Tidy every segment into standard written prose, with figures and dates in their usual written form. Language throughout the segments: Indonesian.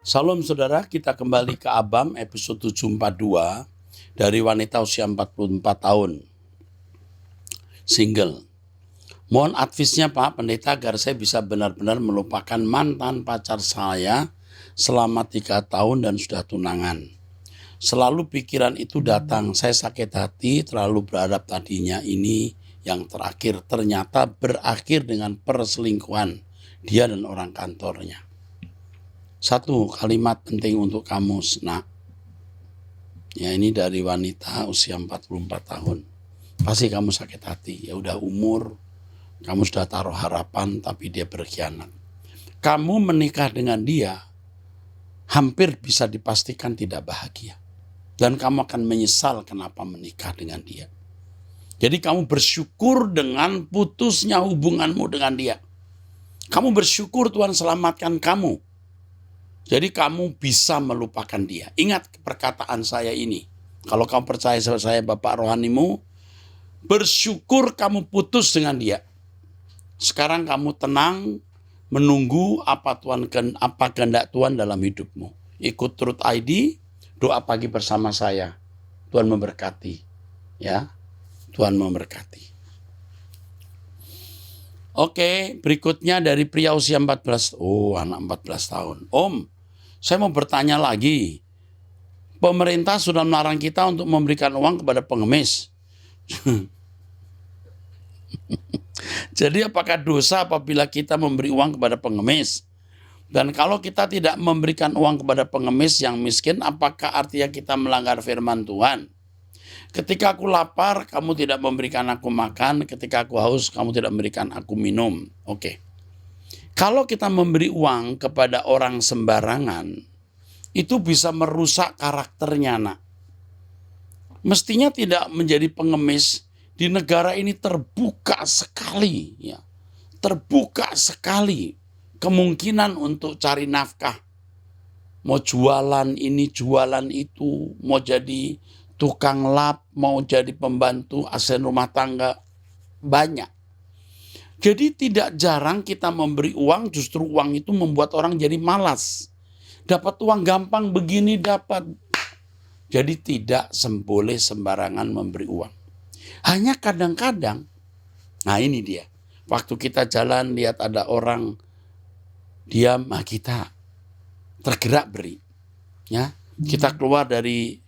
Salam saudara, kita kembali ke Abam episode 742 dari wanita usia 44 tahun, single. Mohon advisnya Pak Pendeta agar saya bisa benar-benar melupakan mantan pacar saya selama 3 tahun dan sudah tunangan. Selalu pikiran itu datang, saya sakit hati, terlalu berharap tadinya ini yang terakhir, ternyata berakhir dengan perselingkuhan dia dan orang kantornya. Satu kalimat penting untuk kamu, nak. Ya, ini dari wanita usia 44 tahun. Pasti kamu sakit hati. Ya udah umur, kamu sudah taruh harapan tapi dia berkhianat. Kamu menikah dengan dia, hampir bisa dipastikan tidak bahagia. Dan kamu akan menyesal kenapa menikah dengan dia. Jadi kamu bersyukur dengan putusnya hubunganmu dengan dia. Kamu bersyukur Tuhan selamatkan kamu. Jadi kamu bisa melupakan dia. Ingat perkataan saya ini. Kalau kamu percaya sama saya Bapak rohanimu, bersyukur kamu putus dengan dia. Sekarang kamu tenang menunggu apa kehendak Tuhan dalam hidupmu. Ikut Truth ID, doa pagi bersama saya. Tuhan memberkati. Ya, Tuhan memberkati. Oke, berikutnya dari pria usia 14. Oh, anak 14 tahun. Om, saya mau bertanya lagi. Pemerintah sudah melarang kita untuk memberikan uang kepada pengemis. Jadi apakah dosa apabila kita memberi uang kepada pengemis? Dan kalau kita tidak memberikan uang kepada pengemis yang miskin, apakah artinya kita melanggar firman Tuhan? Ketika aku lapar, kamu tidak memberikan aku makan. Ketika aku haus, kamu tidak memberikan aku minum. Oke. Kalau kita memberi uang kepada orang sembarangan, itu bisa merusak karakternya, nak. Mestinya tidak menjadi pengemis. Di negara ini terbuka sekali, ya. Terbuka sekali kemungkinan untuk cari nafkah. Mau jualan ini, jualan itu, mau jadi tukang lap, mau jadi pembantu asisten rumah tangga, banyak. Jadi tidak jarang kita memberi uang, justru uang itu membuat orang jadi malas. Dapat uang gampang begini dapat. Jadi tidak boleh sembarangan memberi uang. Hanya kadang-kadang, nah ini dia. Waktu kita jalan lihat ada orang diam, kita tergerak beri. Ya, kita keluar dari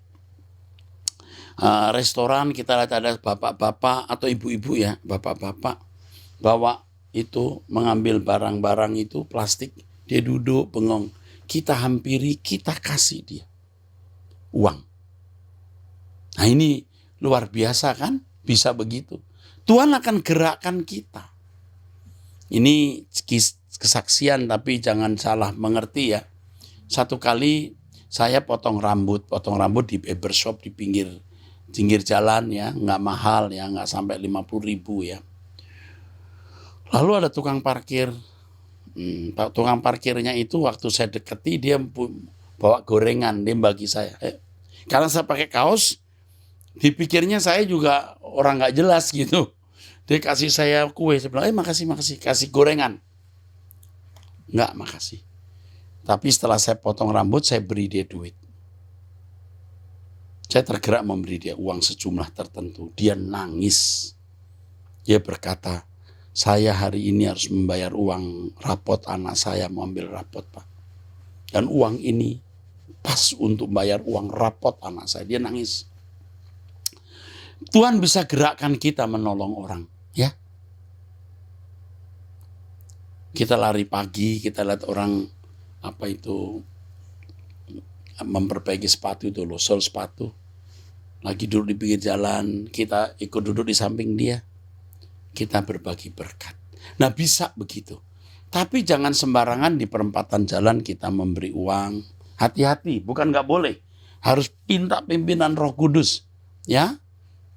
restoran, kita lihat ada bapak-bapak atau ibu-ibu ya, bapak-bapak bawa itu mengambil barang-barang itu plastik, dia duduk bengong, kita hampiri, kita kasih dia uang. Nah ini luar biasa kan, bisa begitu. Tuhan akan gerakkan kita. Ini kesaksian tapi jangan salah mengerti ya. Satu kali saya potong rambut di barbershop di pinggir jalan ya, nggak mahal ya, nggak sampai 50.000 ya. Lalu ada tukang parkir. Tukang parkirnya itu waktu saya deketi dia bawa gorengan, dia bagi saya. Karena saya pakai kaos, dipikirnya saya juga orang nggak jelas gitu. Dia kasih saya kue, saya bilang, makasih, kasih gorengan. Nggak, makasih. Tapi setelah saya potong rambut, saya beri dia duit. Saya tergerak memberi dia uang sejumlah tertentu. Dia nangis. Dia berkata, saya hari ini harus membayar uang rapot anak saya, mau ambil rapot Pak. Dan uang ini pas untuk bayar uang rapot anak saya. Dia nangis. Tuhan bisa gerakkan kita menolong orang. Ya. Kita lari pagi, kita lihat orang memperbaiki sepatu itu loh, sol sepatu. Lagi duduk di pinggir jalan, kita ikut duduk di samping dia. Kita berbagi berkat. Nah bisa begitu. Tapi jangan sembarangan di perempatan jalan kita memberi uang. Hati-hati, bukan nggak boleh. Harus minta pimpinan Roh Kudus. Ya,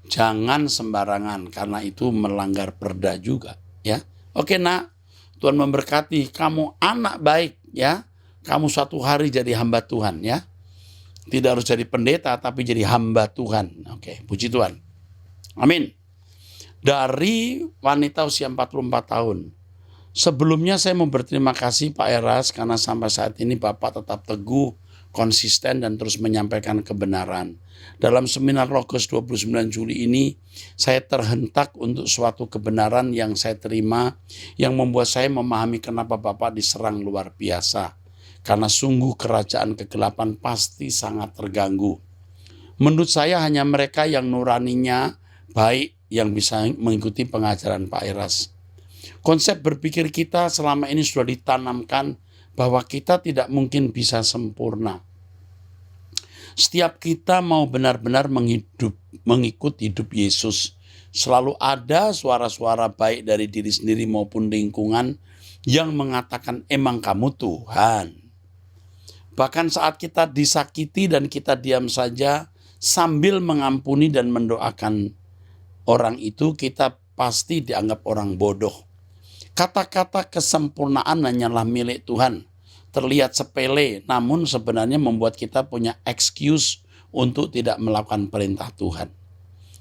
jangan sembarangan karena itu melanggar perda juga. Ya, oke nak, Tuhan memberkati. Kamu anak baik ya. Kamu suatu hari jadi hamba Tuhan ya. Tidak harus jadi pendeta tapi jadi hamba Tuhan. Oke, puji Tuhan. Amin. Dari wanita usia 44 tahun. Sebelumnya saya mau berterima kasih Pak Eras karena sampai saat ini Bapak tetap teguh, konsisten dan terus menyampaikan kebenaran. Dalam seminar Logos 29 Juli ini, saya terhentak untuk suatu kebenaran yang saya terima yang membuat saya memahami kenapa Bapak diserang luar biasa. Karena sungguh kerajaan kegelapan pasti sangat terganggu. Menurut saya hanya mereka yang nuraninya baik yang bisa mengikuti pengajaran Pak Eras. Konsep berpikir kita selama ini sudah ditanamkan bahwa kita tidak mungkin bisa sempurna. Setiap kita mau benar-benar mengikut hidup Yesus, selalu ada suara-suara baik dari diri sendiri maupun lingkungan yang mengatakan emang kamu Tuhan. Bahkan saat kita disakiti dan kita diam saja sambil mengampuni dan mendoakan orang itu, kita pasti dianggap orang bodoh. Kata-kata kesempurnaan hanyalah milik Tuhan. Terlihat sepele, namun sebenarnya membuat kita punya excuse untuk tidak melakukan perintah Tuhan.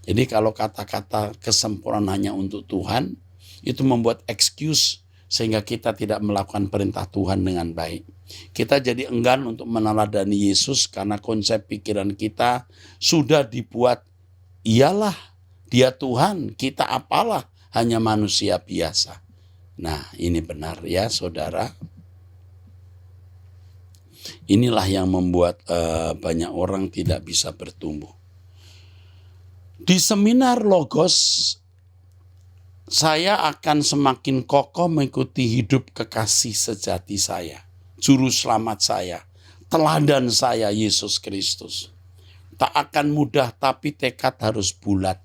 Jadi kalau kata-kata kesempurnaan hanya untuk Tuhan, itu membuat excuse sehingga kita tidak melakukan perintah Tuhan dengan baik. Kita jadi enggan untuk meneladani Yesus karena konsep pikiran kita sudah dibuat, iyalah dia Tuhan, kita apalah, hanya manusia biasa. Nah, ini benar ya saudara. Inilah yang membuat banyak orang tidak bisa bertumbuh. Di seminar Logos, saya akan semakin kokoh mengikuti hidup kekasih sejati saya, juru selamat saya, teladan saya Yesus Kristus. Tak akan mudah tapi tekad harus bulat.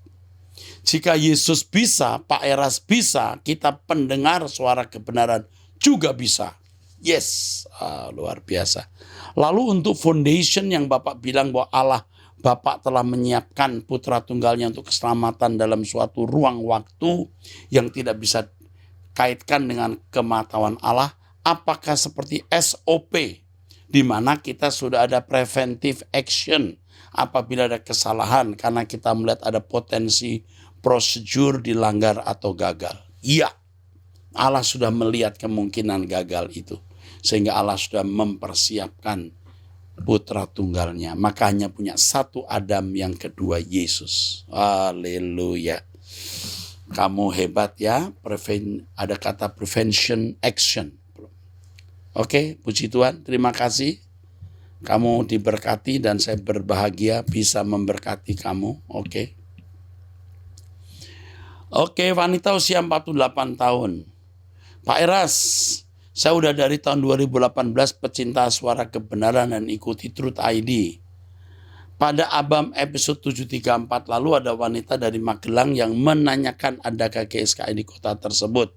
Jika Yesus bisa, Pak Eras bisa, kita pendengar suara kebenaran juga bisa. Yes, luar biasa. Lalu untuk foundation yang Bapak bilang bahwa Allah Bapak telah menyiapkan putra tunggalnya untuk keselamatan dalam suatu ruang waktu yang tidak bisa kaitkan dengan kematawan Allah. Apakah seperti SOP di mana kita sudah ada preventive action apabila ada kesalahan karena kita melihat ada potensi prosedur dilanggar atau gagal? Iya, Allah sudah melihat kemungkinan gagal itu. Sehingga Allah sudah mempersiapkan putra tunggalnya. Makanya punya satu Adam, yang kedua Yesus. Haleluya. Kamu hebat ya. Ada kata prevention action. Oke, puji Tuhan. Terima kasih. Kamu diberkati dan saya berbahagia bisa memberkati kamu. Oke, wanita usia 48 tahun. Pak Eras, saya udah dari tahun 2018 pecinta suara kebenaran dan ikuti Truth ID. Pada Abam episode 734 lalu ada wanita dari Magelang yang menanyakan adakah GSKI di kota tersebut.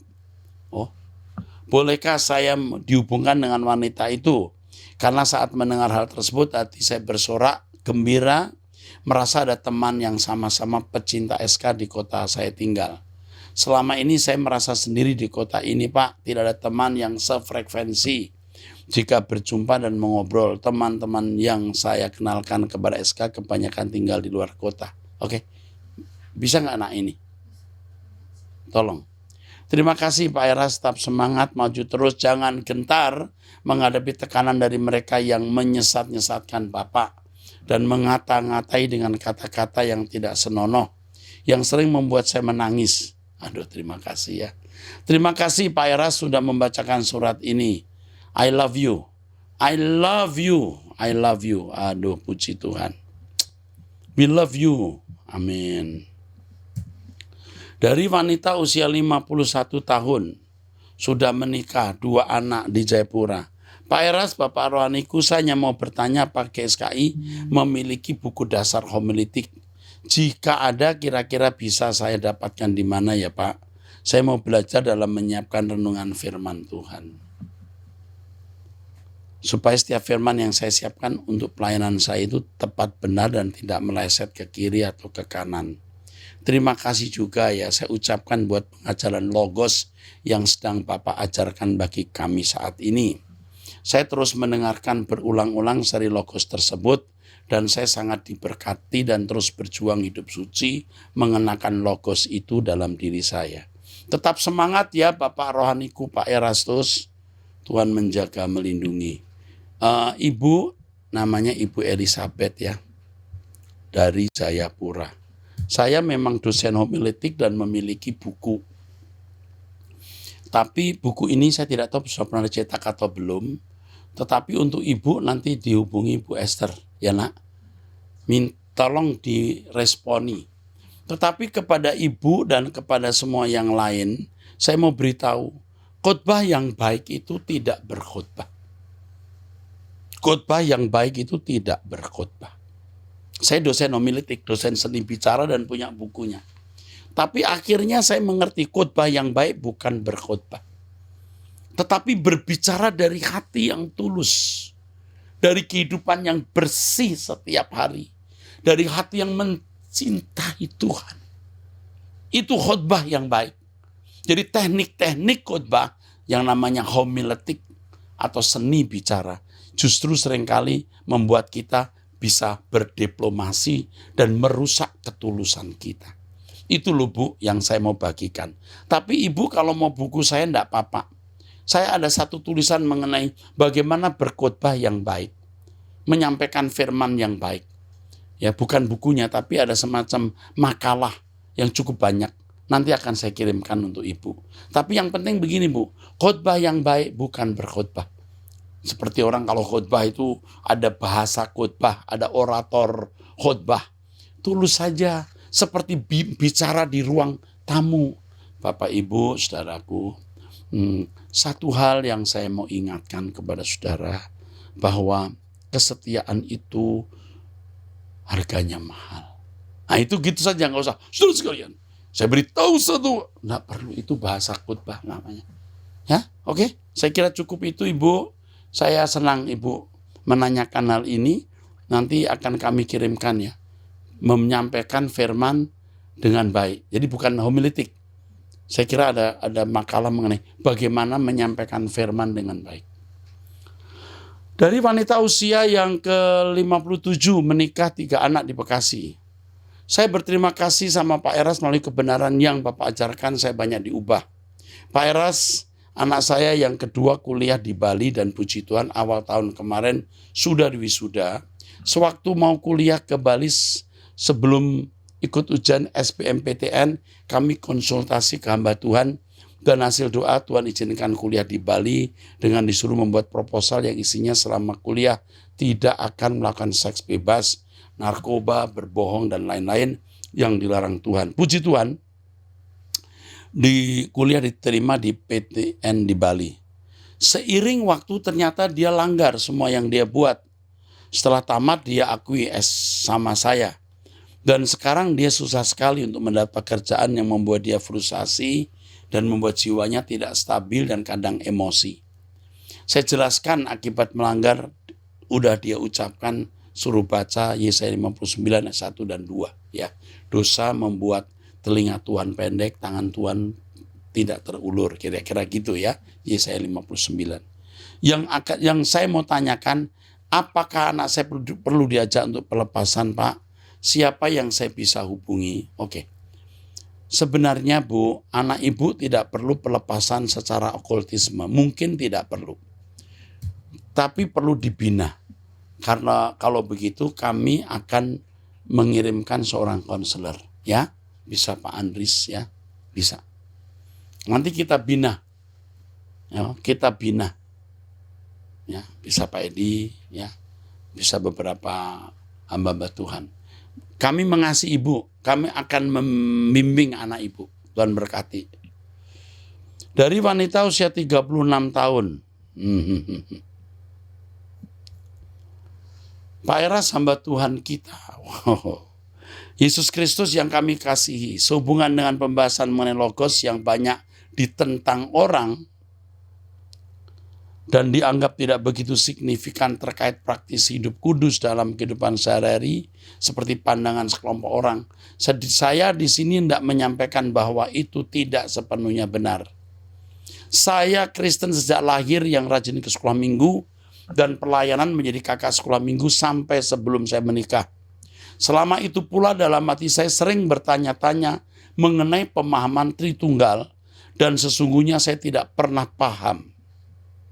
Oh, bolehkah saya dihubungkan dengan wanita itu? Karena saat mendengar hal tersebut hati saya bersorak, gembira, merasa ada teman yang sama-sama pecinta SK di kota saya tinggal. Selama ini saya merasa sendiri di kota ini Pak, tidak ada teman yang sefrekuensi. Jika berjumpa dan mengobrol, teman-teman yang saya kenalkan kepada SK kebanyakan tinggal di luar kota. Oke, bisa nggak anak ini? Tolong. Terima kasih Pak Eras, tetap semangat, maju terus, jangan gentar menghadapi tekanan dari mereka yang menyesat-nyesatkan Bapak dan mengata-ngatai dengan kata-kata yang tidak senonoh, yang sering membuat saya menangis. Aduh, terima kasih ya. Terima kasih Pak Eras sudah membacakan surat ini. I love you. I love you. I love you. Aduh, puji Tuhan. We love you. Amin. Dari wanita usia 51 tahun, sudah menikah, 2 anak di Jayapura. Pak Eras, Bapak rohaniku, saya hanya mau bertanya Pak GSKI memiliki buku dasar homiletik. Jika ada, kira-kira bisa saya dapatkan di mana ya Pak? Saya mau belajar dalam menyiapkan renungan firman Tuhan. Supaya setiap firman yang saya siapkan untuk pelayanan saya itu tepat, benar, dan tidak meleset ke kiri atau ke kanan. Terima kasih juga ya saya ucapkan buat pengajaran Logos yang sedang Bapak ajarkan bagi kami saat ini. Saya terus mendengarkan berulang-ulang seri Logos tersebut dan saya sangat diberkati dan terus berjuang hidup suci mengenakan Logos itu dalam diri saya. Tetap semangat ya Bapak rohaniku Pak Erastus. Tuhan menjaga melindungi. Ibu namanya Ibu Elizabeth ya, dari Jayapura. Saya memang dosen homiletik dan memiliki buku. Tapi buku ini saya tidak tahu sudah pernah dicetak atau belum. Tetapi untuk Ibu nanti dihubungi Bu Esther ya nak. Tolong diresponi. Tetapi kepada Ibu dan kepada semua yang lain, saya mau beritahu, khotbah yang baik itu tidak berkhotbah. Khotbah yang baik itu tidak berkhotbah. Saya dosen homiletik, dosen seni bicara dan punya bukunya. Tapi akhirnya saya mengerti khotbah yang baik bukan berkhotbah. Tetapi berbicara dari hati yang tulus. Dari kehidupan yang bersih setiap hari. Dari hati yang mencintai Tuhan. Itu khotbah yang baik. Jadi teknik-teknik khotbah yang namanya homiletik atau seni bicara justru seringkali membuat kita bisa berdiplomasi dan merusak ketulusan kita. Itu loh Bu yang saya mau bagikan. Tapi Ibu kalau mau buku saya enggak apa-apa. Saya ada satu tulisan mengenai bagaimana berkhotbah yang baik. Menyampaikan firman yang baik. Ya bukan bukunya tapi ada semacam makalah yang cukup banyak. Nanti akan saya kirimkan untuk Ibu. Tapi yang penting begini Bu, khotbah yang baik bukan berkhotbah. Seperti orang kalau khotbah itu ada bahasa khotbah, ada orator khotbah. Tulus saja seperti bicara di ruang tamu. Bapak Ibu, saudaraku, satu hal yang saya mau ingatkan kepada saudara bahwa kesetiaan itu harganya mahal. Nah itu gitu saja, nggak usah. Saudara sekalian, saya beritahu satu, nggak perlu itu bahasa khotbah namanya. Ya, oke. Saya kira cukup itu Ibu. Saya senang Ibu menanyakan hal ini. Nanti akan kami kirimkan ya. Menyampaikan firman dengan baik. Jadi bukan homiletik. Saya kira ada makalah mengenai bagaimana menyampaikan firman dengan baik. Dari wanita usia yang ke-57 menikah 3 anak di Bekasi. Saya berterima kasih sama Pak Eras melalui kebenaran yang Bapak ajarkan, saya banyak diubah. Pak Eras, anak saya yang kedua kuliah di Bali dan puji Tuhan awal tahun kemarin sudah diwisuda. Sewaktu mau kuliah ke Bali sebelum ikut ujian SBMPTN, kami konsultasi ke hamba Tuhan dan hasil doa Tuhan izinkan kuliah di Bali dengan disuruh membuat proposal yang isinya selama kuliah tidak akan melakukan seks bebas, narkoba, berbohong, dan lain-lain yang dilarang Tuhan. Puji Tuhan, di kuliah diterima di PTN di Bali. Seiring waktu ternyata dia langgar semua yang dia buat. Setelah tamat dia akui sama saya. Dan sekarang dia susah sekali untuk mendapat pekerjaan yang membuat dia frustasi dan membuat jiwanya tidak stabil dan kadang emosi. Saya jelaskan akibat melanggar, udah dia ucapkan, suruh baca Yesaya 59 ayat 1 dan 2. Ya, dosa membuat telinga Tuhan pendek, tangan Tuhan tidak terulur, kira-kira gitu ya, Yesaya 59. Yang saya mau tanyakan, apakah anak saya perlu diajak untuk pelepasan Pak? Siapa yang saya bisa hubungi? Oke. Sebenarnya Bu, anak Ibu tidak perlu pelepasan secara okultisme, mungkin tidak perlu. Tapi perlu dibina. Karena kalau begitu kami akan mengirimkan seorang konselor, ya. Bisa Pak Andris ya, bisa. Nanti kita bina. Ya, kita bina. Ya, bisa Pak Edi ya. Bisa beberapa hamba-hamba Tuhan. Kami mengasihi Ibu, kami akan membimbing anak Ibu. Tuhan berkati. Dari wanita usia 36 tahun. Pak Eras hamba Tuhan kita. Wow. Yesus Kristus yang kami kasihi. Sehubungan dengan pembahasan mengenai logos yang banyak ditentang orang dan dianggap tidak begitu signifikan terkait praktis hidup kudus dalam kehidupan sehari-hari seperti pandangan sekelompok orang. Saya di sini tidak menyampaikan bahwa itu tidak sepenuhnya benar. Saya Kristen sejak lahir yang rajin ke sekolah minggu dan pelayanan menjadi kakak sekolah minggu sampai sebelum saya menikah. Selama itu pula dalam hati saya sering bertanya-tanya mengenai pemahaman Tritunggal dan sesungguhnya saya tidak pernah paham.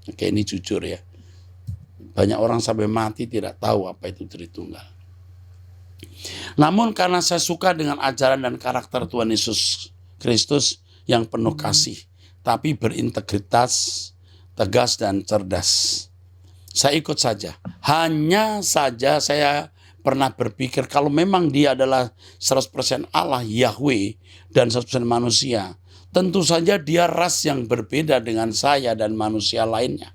Oke, ini jujur ya. Banyak orang sampai mati tidak tahu apa itu Tritunggal. Namun karena saya suka dengan ajaran dan karakter Tuhan Yesus Kristus yang penuh kasih, tapi berintegritas, tegas dan cerdas, saya ikut saja. Hanya saja saya pernah berpikir kalau memang dia adalah 100% Allah Yahweh dan 100% manusia, tentu saja dia ras yang berbeda dengan saya dan manusia lainnya.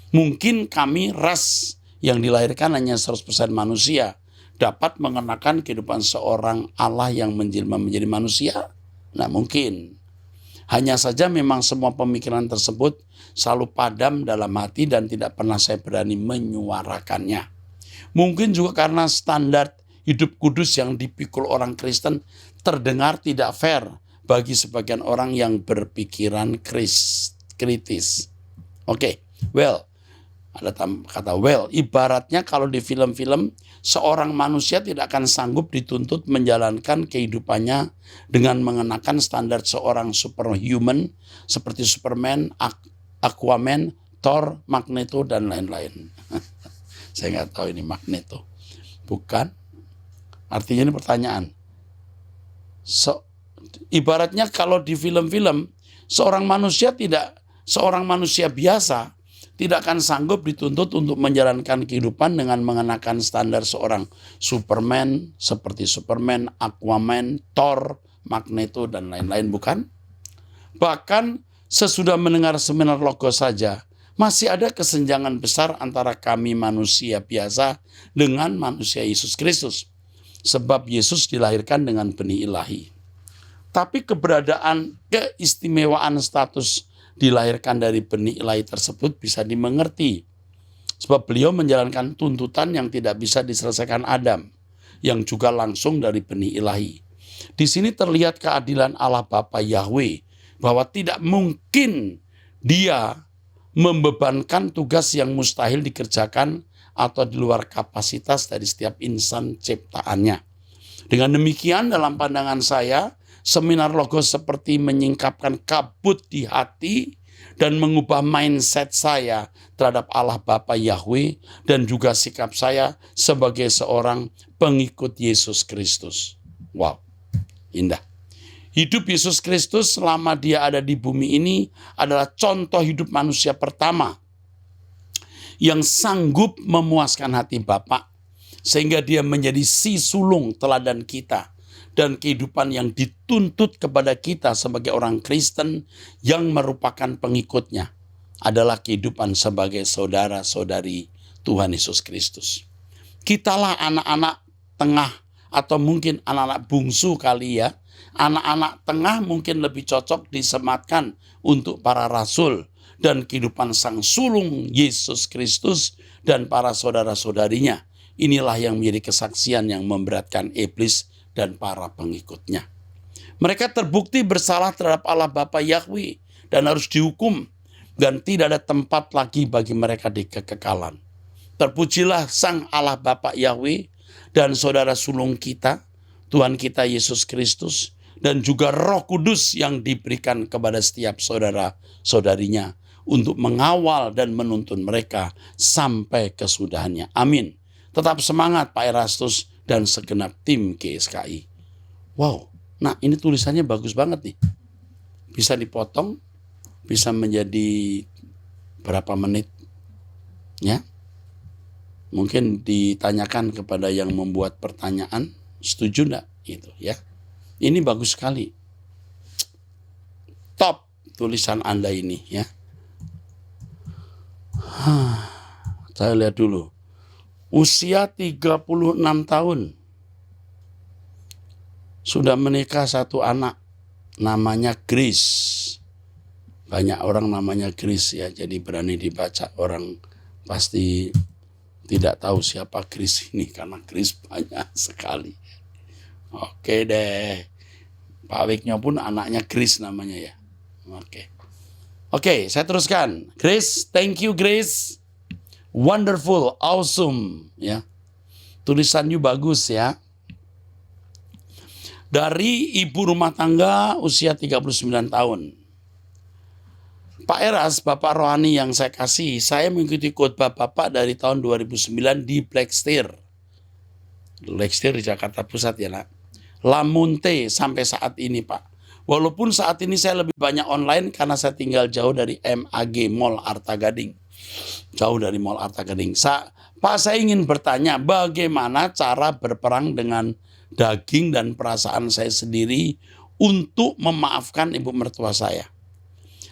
Mungkin kami ras yang dilahirkan hanya 100% manusia dapat mengenakan kehidupan seorang Allah yang menjelma menjadi manusia? Nah, mungkin. Hanya saja memang semua pemikiran tersebut selalu padam dalam hati dan tidak pernah saya berani menyuarakannya. Mungkin juga karena standar hidup kudus yang dipikul orang Kristen terdengar tidak fair bagi sebagian orang yang berpikiran kritis. Oke, well, ada kata well, ibaratnya kalau di film-film seorang manusia tidak akan sanggup dituntut menjalankan kehidupannya dengan mengenakan standar seorang superhuman seperti Superman, Aquaman, Thor, Magneto, dan lain-lain. Saya nggak tahu ini Magneto. Bukan. Artinya ini pertanyaan. Ibaratnya kalau di film-film seorang manusia biasa tidak akan sanggup dituntut untuk menjalankan kehidupan dengan mengenakan standar seorang Superman, seperti Superman, Aquaman, Thor, Magneto, dan lain-lain, bukan? Bahkan sesudah mendengar seminar Logos saja, masih ada kesenjangan besar antara kami manusia biasa dengan manusia Yesus Kristus. Sebab Yesus dilahirkan dengan benih ilahi. Tapi keistimewaan status dilahirkan dari benih ilahi tersebut bisa dimengerti. Sebab beliau menjalankan tuntutan yang tidak bisa diselesaikan Adam, yang juga langsung dari benih ilahi. Di sini terlihat keadilan Allah Bapa Yahweh, bahwa tidak mungkin dia membebankan tugas yang mustahil dikerjakan atau di luar kapasitas dari setiap insan ciptaannya. Dengan demikian dalam pandangan saya, seminar Logos seperti menyingkapkan kabut di hati dan mengubah mindset saya terhadap Allah Bapa Yahweh dan juga sikap saya sebagai seorang pengikut Yesus Kristus. Wow, indah. Hidup Yesus Kristus selama dia ada di bumi ini adalah contoh hidup manusia pertama yang sanggup memuaskan hati Bapa sehingga dia menjadi si sulung teladan kita. Dan kehidupan yang dituntut kepada kita sebagai orang Kristen yang merupakan pengikutnya adalah kehidupan sebagai saudara-saudari Tuhan Yesus Kristus. Kitalah anak-anak tengah atau mungkin anak-anak bungsu kali ya. Anak-anak tengah mungkin lebih cocok disematkan untuk para rasul dan kehidupan sang sulung Yesus Kristus dan para saudara-saudarinya. Inilah yang menjadi kesaksian yang memberatkan iblis dan para pengikutnya. Mereka terbukti bersalah terhadap Allah Bapa Yahweh dan harus dihukum dan tidak ada tempat lagi bagi mereka di kekekalan. Terpujilah Sang Allah Bapa Yahweh dan saudara sulung kita, Tuhan kita Yesus Kristus, dan juga Roh Kudus yang diberikan kepada setiap saudara-saudarinya untuk mengawal dan menuntun mereka sampai kesudahannya. Amin. Tetap semangat Pak Erastus dan segenap tim GSKI. Wow, nah ini tulisannya bagus banget nih. Bisa dipotong, bisa menjadi berapa menit, ya? Mungkin ditanyakan kepada yang membuat pertanyaan, setuju enggak? Gitu ya. Ini bagus sekali. Top tulisan Anda ini ya. Saya lihat dulu. Usia 36 tahun. Sudah menikah satu anak. Namanya Grace. Banyak orang namanya Grace ya. Jadi berani dibaca. Orang pasti tidak tahu siapa Grace ini. Karena Grace banyak sekali. Oke deh. Pak Wiknya pun anaknya Grace namanya ya. Oke, saya teruskan. Grace, thank you Grace. Wonderful, awesome, ya. Tulisannya bagus ya. Dari ibu rumah tangga usia 39 tahun. Pak Eras, Bapak rohani yang saya kasih, saya mengikuti khotbah Bapak dari tahun 2009 di Blackstir di Jakarta Pusat ya nak. Lamunte sampai saat ini Pak. Walaupun saat ini saya lebih banyak online karena saya tinggal jauh dari MAG Mall Arta Gading. Jauh dari Mall Arta Gading. Pak, saya ingin bertanya bagaimana cara berperang dengan daging dan perasaan saya sendiri untuk memaafkan ibu mertua saya.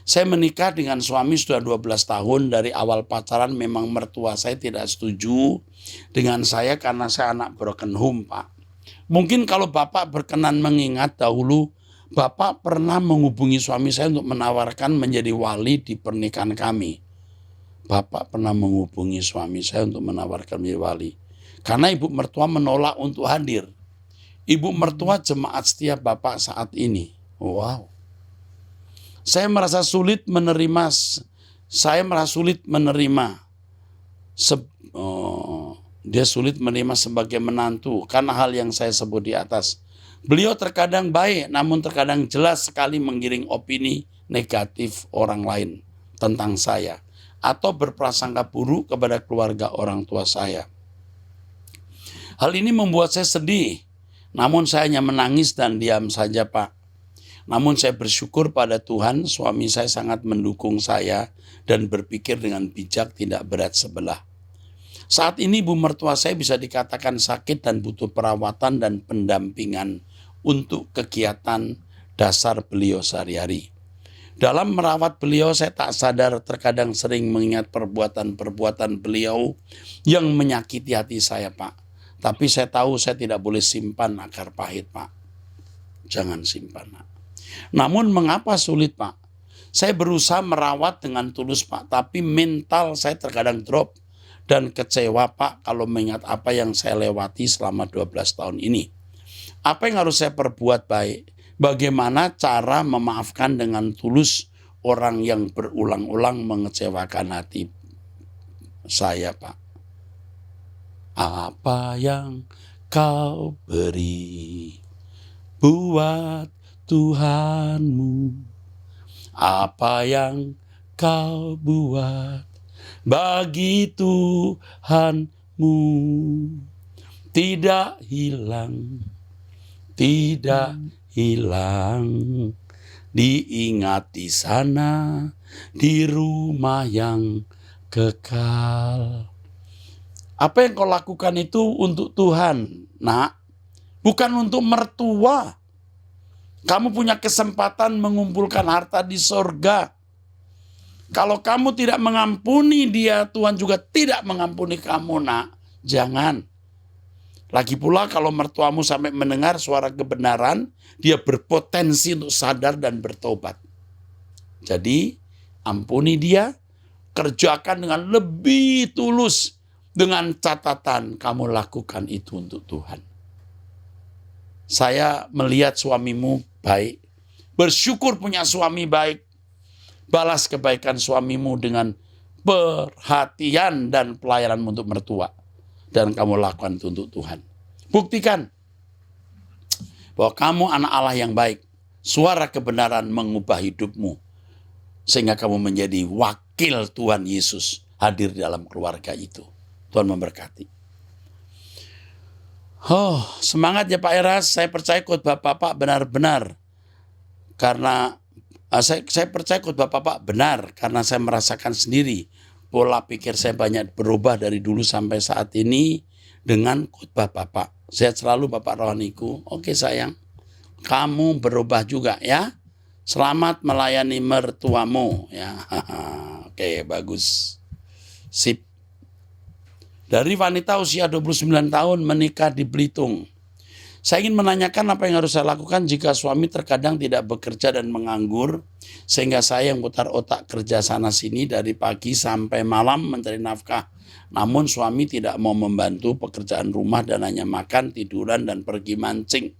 Saya menikah dengan suami sudah 12 tahun. Dari awal pacaran memang mertua saya tidak setuju dengan saya karena saya anak broken home, Pak. Mungkin kalau Bapak berkenan mengingat dahulu, Bapak pernah menghubungi suami saya untuk menawarkan menjadi wali di pernikahan kami. Bapak pernah menghubungi suami saya untuk menawarkan menjadi wali. Karena ibu mertua menolak untuk hadir. Ibu mertua jemaat setia Bapak saat ini. Wow. Saya merasa sulit menerima dia sulit menerima sebagai menantu karena hal yang saya sebut di atas. Beliau terkadang baik namun terkadang jelas sekali menggiring opini negatif orang lain tentang saya atau berprasangka buruk kepada keluarga orang tua saya. Hal ini membuat saya sedih, namun saya hanya menangis dan diam saja, Pak. Namun saya bersyukur pada Tuhan, suami saya sangat mendukung saya dan berpikir dengan bijak tidak berat sebelah. Saat ini ibu mertua saya bisa dikatakan sakit dan butuh perawatan dan pendampingan untuk kegiatan dasar beliau sehari-hari. Dalam merawat beliau saya tak sadar terkadang sering mengingat perbuatan-perbuatan beliau yang menyakiti hati saya, Pak. Tapi saya tahu saya tidak boleh simpan akar pahit, Pak. Jangan simpan, Pak. Namun mengapa sulit, Pak? Saya berusaha merawat dengan tulus, Pak, tapi mental saya terkadang drop dan kecewa, Pak, kalau mengingat apa yang saya lewati selama 12 tahun ini. Apa yang harus saya perbuat baik? Bagaimana cara memaafkan dengan tulus orang yang berulang-ulang mengecewakan hati saya, Pak? Apa yang kau beri buat Tuhanmu, apa yang kau buat bagi Tuhanmu, tidak hilang, diingat di sana, di rumah yang kekal. Apa yang kau lakukan itu untuk Tuhan, nak, bukan untuk mertua. Kamu punya kesempatan mengumpulkan harta di sorga. Kalau kamu tidak mengampuni dia, Tuhan juga tidak mengampuni kamu, nak. Jangan. Lagi pula kalau mertuamu sampai mendengar suara kebenaran, dia berpotensi untuk sadar dan bertobat. Jadi, ampuni dia, kerjakan dengan lebih tulus, dengan catatan kamu lakukan itu untuk Tuhan. Saya melihat suamimu baik, bersyukur punya suami baik. Balas kebaikan suamimu dengan perhatian dan pelayanan untuk mertua. Dan kamu lakukan itu untuk Tuhan. Buktikan bahwa kamu anak Allah yang baik. Suara kebenaran mengubah hidupmu. Sehingga kamu menjadi wakil Tuhan Yesus hadir dalam keluarga itu. Tuhan memberkati. Oh, semangat ya Pak Eras. Saya percaya khotbah Bapak benar-benar. Karena saya percaya khotbah Bapak benar. Karena saya merasakan sendiri. Pola pikir saya banyak berubah dari dulu sampai saat ini dengan khotbah Bapak. Sehat selalu Bapak rohaniku. Oke sayang. Kamu berubah juga ya. Selamat melayani mertuamu ya. Oke, bagus. Sip. Dari wanita usia 29 tahun menikah di Belitung. Saya ingin menanyakan apa yang harus saya lakukan jika suami terkadang tidak bekerja dan menganggur. Sehingga saya yang putar otak kerja sana sini dari pagi sampai malam mencari nafkah. Namun suami tidak mau membantu pekerjaan rumah dan hanya makan, tiduran, dan pergi mancing.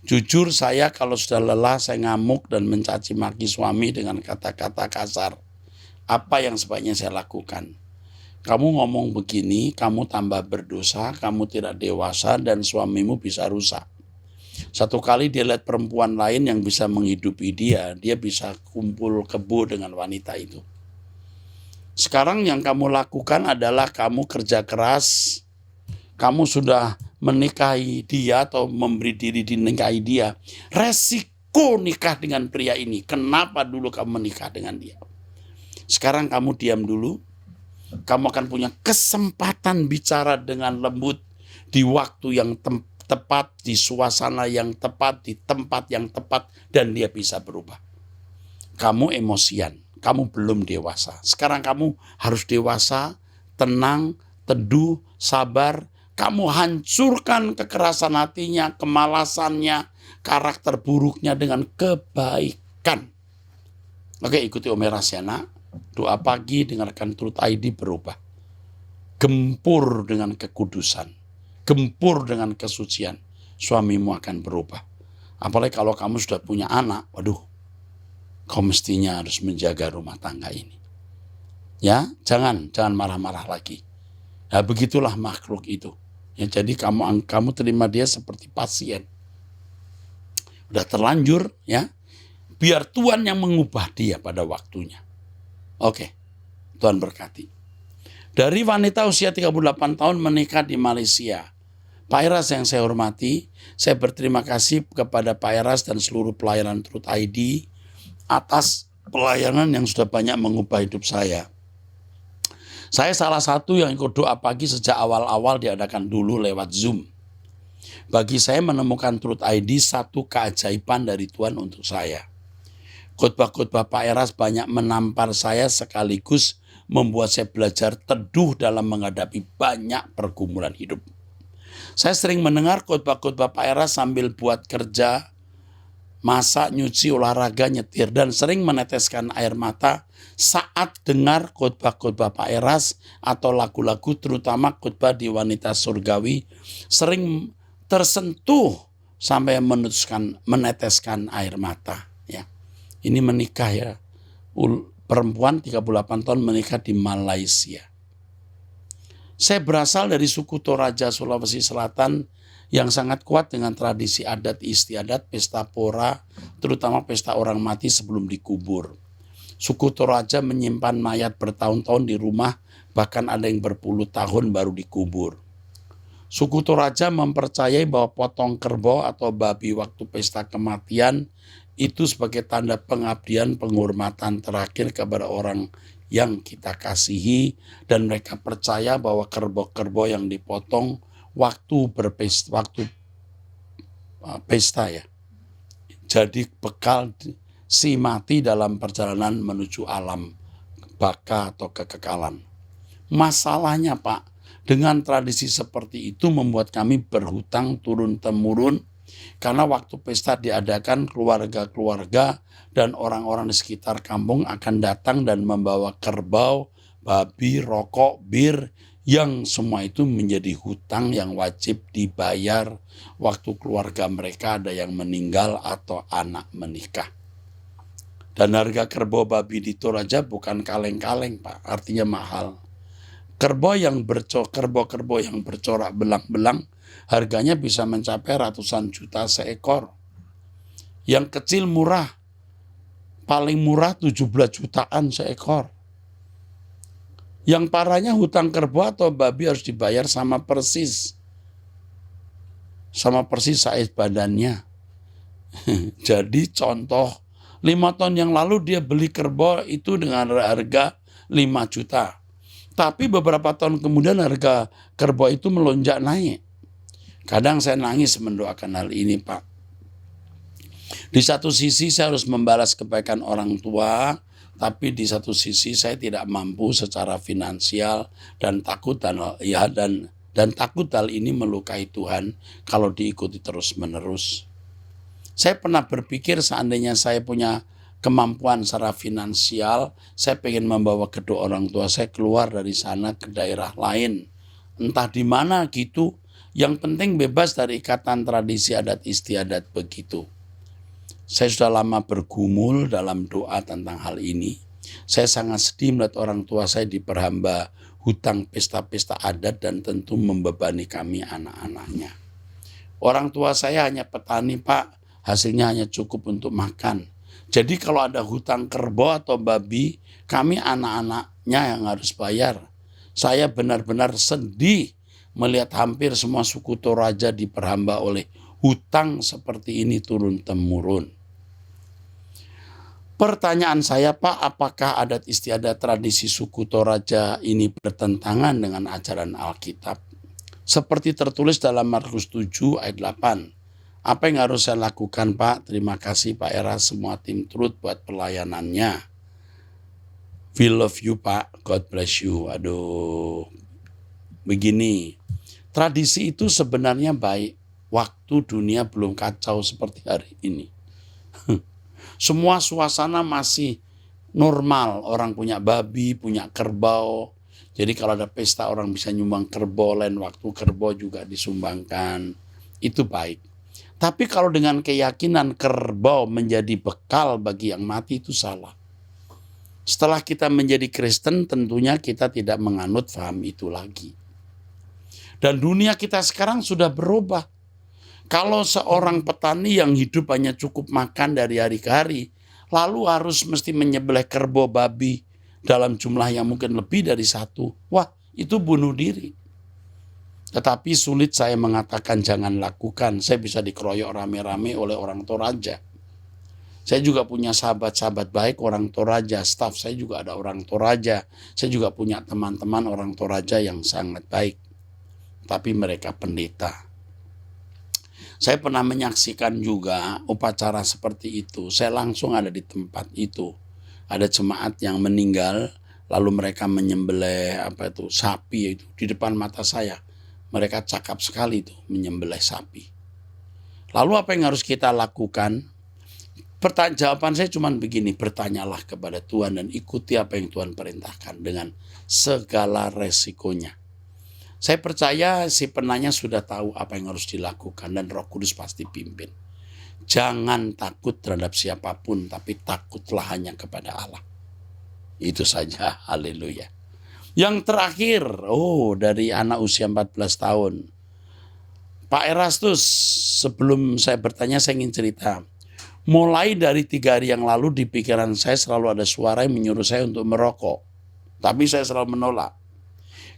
Jujur saya kalau sudah lelah saya ngamuk dan mencaci maki suami dengan kata-kata kasar. Apa yang sebaiknya saya lakukan? Kamu ngomong begini, kamu tambah berdosa, kamu tidak dewasa dan suamimu bisa rusak. Satu kali dia lihat perempuan lain yang bisa menghidupi dia bisa kumpul kebo dengan wanita itu. Sekarang yang kamu lakukan adalah kamu kerja keras, kamu sudah menikahi dia atau memberi diri dinikahi dia. Resiko nikah dengan pria ini, kenapa dulu kamu menikah dengan dia? Sekarang kamu diam dulu, kamu akan punya kesempatan bicara dengan lembut di waktu yang tepat, di suasana yang tepat, di tempat yang tepat, dan dia bisa berubah. Kamu emosian, kamu belum dewasa. Sekarang kamu harus dewasa, tenang, teduh, sabar. Kamu hancurkan kekerasan hatinya, kemalasannya, karakter buruknya dengan kebaikan. Oke, ikuti Ome Rasyana. Doa pagi, dengarkan Truth ID, berubah. Gempur dengan kekudusan, gempur dengan kesucian, suamimu akan berubah. Apalagi kalau kamu sudah punya anak, waduh, kau mestinya harus menjaga rumah tangga ini. Ya, jangan marah-marah lagi. Ya, begitulah makhluk itu. Ya, jadi kamu terima dia seperti pasien. Udah terlanjur, ya. Biar Tuhan yang mengubah dia pada waktunya. Oke, Tuhan berkati. Dari wanita usia 38 tahun menikah di Malaysia. Pak Eras yang saya hormati, saya berterima kasih kepada Pak Eras dan seluruh pelayanan Truth ID atas pelayanan yang sudah banyak mengubah hidup saya. Saya salah satu yang ikut doa pagi sejak awal-awal diadakan dulu lewat Zoom. Bagi saya menemukan Truth ID satu keajaiban dari Tuhan untuk saya. Khotbah-khotbah Pak Eras banyak menampar saya sekaligus membuat saya belajar teduh dalam menghadapi banyak pergumulan hidup. Saya sering mendengar khotbah-khotbah Pak Eras sambil buat kerja, masak, nyuci, olahraga, nyetir, dan sering meneteskan air mata saat dengar khotbah-khotbah Pak Eras atau lagu-lagu, terutama khotbah di Wanita Surgawi, sering tersentuh sampai meneteskan air mata. Ya. Ini menikah ya, perempuan 38 tahun menikah di Malaysia. Saya berasal dari suku Toraja, Sulawesi Selatan yang sangat kuat dengan tradisi adat istiadat, pesta pora, terutama pesta orang mati sebelum dikubur. Suku Toraja menyimpan mayat bertahun-tahun di rumah, bahkan ada yang berpuluh tahun baru dikubur. Suku Toraja mempercayai bahwa potong kerbau atau babi waktu pesta kematian itu sebagai tanda pengabdian, penghormatan terakhir kepada orang yang kita kasihi, dan mereka percaya bahwa kerbau-kerbau yang dipotong waktu pesta ya, jadi bekal si mati dalam perjalanan menuju alam baka atau kekekalan. Masalahnya Pak, dengan tradisi seperti itu membuat kami berhutang turun-temurun, karena waktu pesta diadakan keluarga-keluarga dan orang-orang di sekitar kampung akan datang dan membawa kerbau, babi, rokok, bir, yang semua itu menjadi hutang yang wajib dibayar waktu keluarga mereka ada yang meninggal atau anak menikah. Dan harga kerbau babi di Toraja bukan kaleng-kaleng Pak, artinya mahal. Kerbau yang bercorak belang-belang harganya bisa mencapai ratusan juta seekor. Yang kecil murah, paling murah 17 jutaan seekor. Yang parahnya hutang kerbau atau babi harus dibayar sama persis size badannya. Jadi contoh, 5 tahun yang lalu dia beli kerbau itu dengan harga 5 juta. Tapi beberapa tahun kemudian harga kerbau itu melonjak naik. Kadang saya nangis mendoakan hal ini Pak. Di satu sisi saya harus membalas kebaikan orang tua, tapi di satu sisi saya tidak mampu secara finansial dan takut dan takut hal ini melukai Tuhan kalau diikuti terus-menerus. Saya pernah berpikir seandainya saya punya kemampuan secara finansial, saya pengen membawa kedua orang tua saya keluar dari sana ke daerah lain, entah di mana gitu. Yang penting bebas dari ikatan tradisi adat istiadat begitu. Saya sudah lama bergumul dalam doa tentang hal ini. Saya sangat sedih melihat orang tua saya diperhamba hutang pesta-pesta adat dan tentu membebani kami anak-anaknya. Orang tua saya hanya petani, Pak. Hasilnya hanya cukup untuk makan. Jadi kalau ada hutang kerbau atau babi, kami anak-anaknya yang harus bayar. Saya benar-benar sedih melihat hampir semua suku Toraja diperhamba oleh hutang seperti ini turun-temurun. Pertanyaan saya, Pak, apakah adat istiadat tradisi suku Toraja ini bertentangan dengan ajaran Alkitab? Seperti tertulis dalam Markus 7 ayat 8. Apa yang harus saya lakukan, Pak? Terima kasih Pak Era, semua tim Truth buat pelayanannya. We love you, Pak. God bless you. Aduh. Begini, tradisi itu sebenarnya baik waktu dunia belum kacau seperti hari ini. Semua suasana masih normal. Orang punya babi, punya kerbau. Jadi kalau ada pesta orang bisa nyumbang kerbau, lain waktu kerbau juga disumbangkan. Itu baik. Tapi kalau dengan keyakinan kerbau menjadi bekal bagi yang mati, itu salah. Setelah kita menjadi Kristen, tentunya kita tidak menganut paham itu lagi. Dan dunia kita sekarang sudah berubah. Kalau seorang petani yang hidup hanya cukup makan dari hari ke hari, lalu harus mesti menyembelih kerbau babi dalam jumlah yang mungkin lebih dari satu. Wah, itu bunuh diri. Tetapi sulit saya mengatakan jangan lakukan. Saya bisa dikeroyok rame-rame oleh orang Toraja. Saya juga punya sahabat-sahabat baik orang Toraja. Staf saya juga ada orang Toraja. Saya juga punya teman-teman orang Toraja yang sangat baik. Tapi mereka pendeta. Saya pernah menyaksikan juga upacara seperti itu. Saya langsung ada di tempat itu. Ada jemaat yang meninggal, lalu mereka menyembelih sapi itu di depan mata saya. Mereka cakap sekali itu menyembelih sapi. Lalu apa yang harus kita lakukan? Jawaban saya cuma begini, bertanyalah kepada Tuhan dan ikuti apa yang Tuhan perintahkan dengan segala resikonya. Saya percaya si penanya sudah tahu apa yang harus dilakukan dan Roh Kudus pasti pimpin. Jangan takut terhadap siapapun, tapi takutlah hanya kepada Allah. Itu saja, haleluya. Yang terakhir, dari anak usia 14 tahun. Pak Erastus, sebelum saya bertanya saya ingin cerita. Mulai dari 3 hari yang lalu di pikiran saya selalu ada suara yang menyuruh saya untuk merokok. Tapi saya selalu menolak.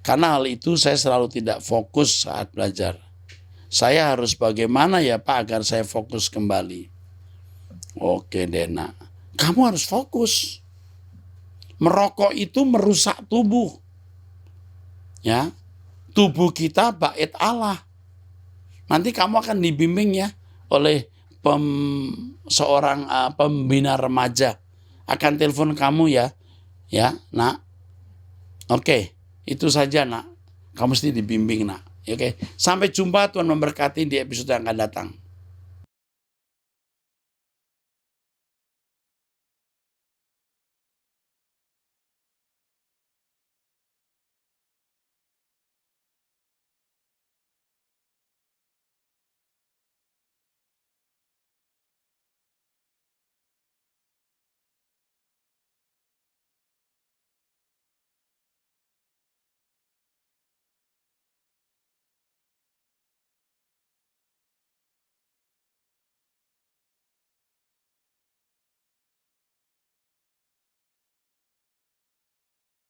Karena hal itu saya selalu tidak fokus saat belajar. Saya harus bagaimana ya Pak agar saya fokus kembali? Oke Dena, kamu harus fokus. Merokok itu merusak tubuh. Ya, tubuh kita bait Allah. Nanti kamu akan dibimbing ya oleh seorang pembina remaja. Akan telepon kamu ya nak. Oke, itu saja nak. Kamu mesti dibimbing nak. Oke, sampai jumpa, Tuhan memberkati di episode yang akan datang.